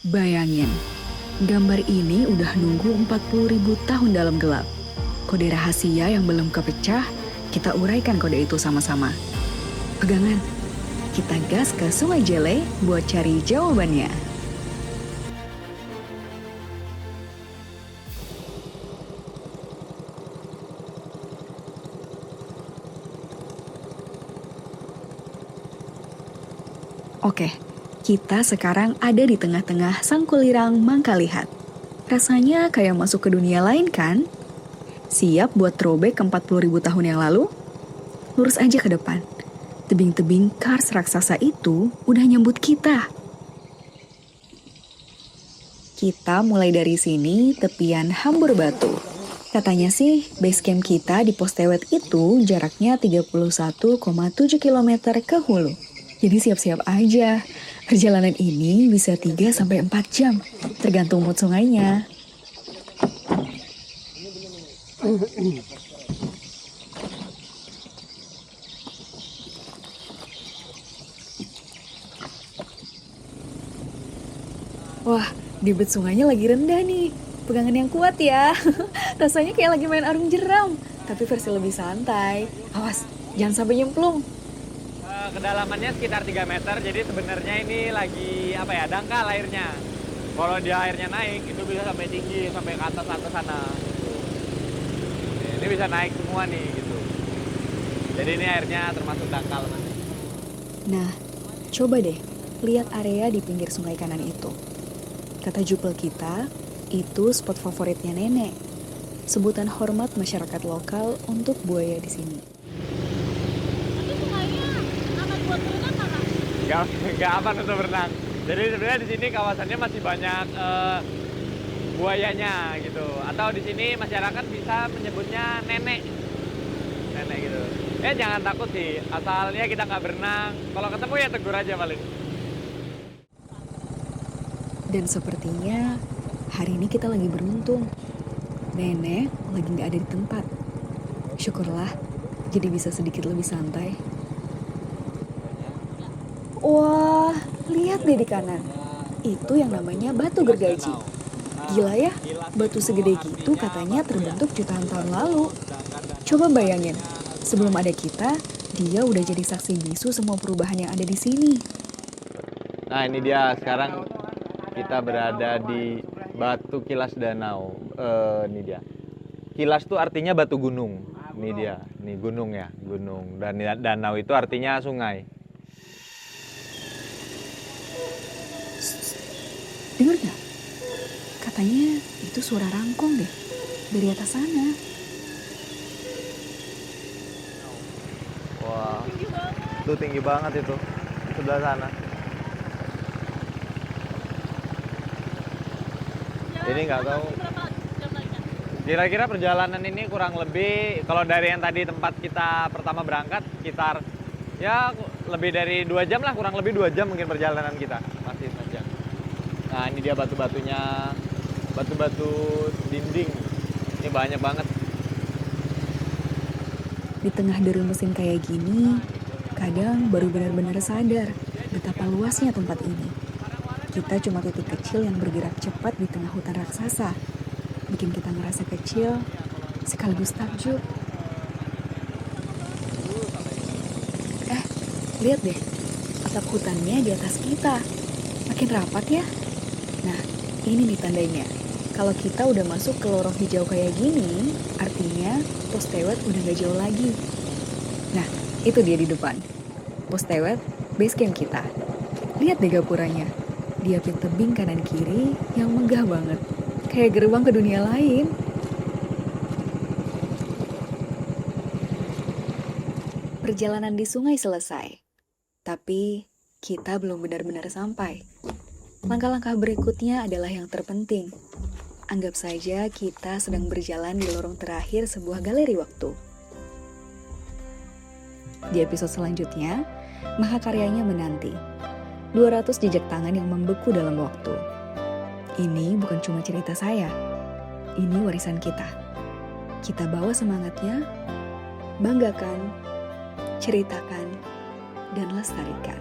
Bayangin, gambar ini udah nunggu 40.000 tahun dalam gelap. Kode rahasia yang belum kepecah, kita uraikan kode itu sama-sama. Pegangan, kita gas ke Sungai Jele buat cari jawabannya. Oke, kita sekarang ada di tengah-tengah Sangkulirang Mangkalihat. Rasanya kayak masuk ke dunia lain kan? Siap buat throwback ke 40.000 tahun yang lalu? Lurus aja ke depan. Tebing-tebing kars raksasa itu udah nyambut kita. Kita mulai dari sini tepian Hambur Batu. Katanya sih, base camp kita di Pos Tewet itu jaraknya 31,7 km ke hulu. Jadi siap-siap aja. Perjalanan ini bisa 3-4 jam, tergantung mood sungainya. Wah, debit sungainya lagi rendah nih. Pegangan yang kuat ya. Rasanya kayak lagi main arung jeram, tapi versi lebih santai. Awas, jangan sampai nyemplung. Kedalamannya sekitar 3 meter, jadi sebenarnya ini lagi dangkal airnya. Kalau dia airnya naik, itu bisa sampai tinggi, sampai ke atas sana. Ini bisa naik semua nih, gitu. Jadi ini airnya termasuk dangkal nanti. Nah, coba deh lihat area di pinggir sungai kanan itu. Kata jupel kita, itu spot favoritnya nenek. Sebutan hormat masyarakat lokal untuk buaya di sini. Nggak aman untuk berenang. Jadi sebenarnya di sini kawasannya masih banyak buayanya gitu. Atau di sini masyarakat bisa menyebutnya nenek gitu. Jangan takut sih, asalnya kita nggak berenang. Kalau ketemu ya tegur aja paling. Dan sepertinya hari ini kita lagi beruntung. Nenek lagi nggak ada di tempat. Syukurlah, jadi bisa sedikit lebih santai. Wah, lihat deh di kanan. Itu yang namanya batu gergaji. Gila ya, batu segede gitu katanya terbentuk jutaan tahun lalu. Coba bayangin, sebelum ada kita, dia udah jadi saksi bisu semua perubahan yang ada di sini. Nah ini dia, sekarang kita berada di Batu Kilas Danau. Ini dia. Kilas tuh artinya batu gunung. Ini dia, nih gunung ya, gunung. Dan danau itu artinya sungai. Dengar gak? Katanya itu suara rangkong deh, dari atas sana. Wah, itu tinggi banget itu, di sebelah sana. Ini nggak tahu. Kira-kira perjalanan ini kurang lebih, kalau dari yang tadi tempat kita pertama berangkat, sekitar ya lebih dari 2 jam lah, kurang lebih 2 jam mungkin perjalanan kita. Masih panjang. Nah ini dia batu-batunya, batu-batu dinding. Ini banyak banget. Di tengah deru mesin kayak gini, kadang baru benar-benar sadar betapa luasnya tempat ini. Kita cuma titik kecil yang bergerak cepat di tengah hutan raksasa. Bikin kita ngerasa kecil, sekaligus takjub. Lihat deh, atap hutannya di atas kita. Makin rapat ya. Nah, ini nih tandanya. Kalau kita udah masuk ke lorong hijau kayak gini, artinya Pos Tewet udah gak jauh lagi. Nah, itu dia di depan. Pos Tewet, base camp kita. Lihat deh gapuranya. Diapit tebing kanan kiri yang megah banget. Kayak gerbang ke dunia lain. Perjalanan di sungai selesai. Tapi kita belum benar-benar sampai. Langkah-langkah berikutnya adalah yang terpenting. Anggap saja kita sedang berjalan di lorong terakhir sebuah galeri waktu. Di episode selanjutnya, mahakaryanya menanti. 200 jejak tangan yang membeku dalam waktu. Ini bukan cuma cerita saya. Ini warisan kita. Kita bawa semangatnya, banggakan, ceritakan, dan lestarikan.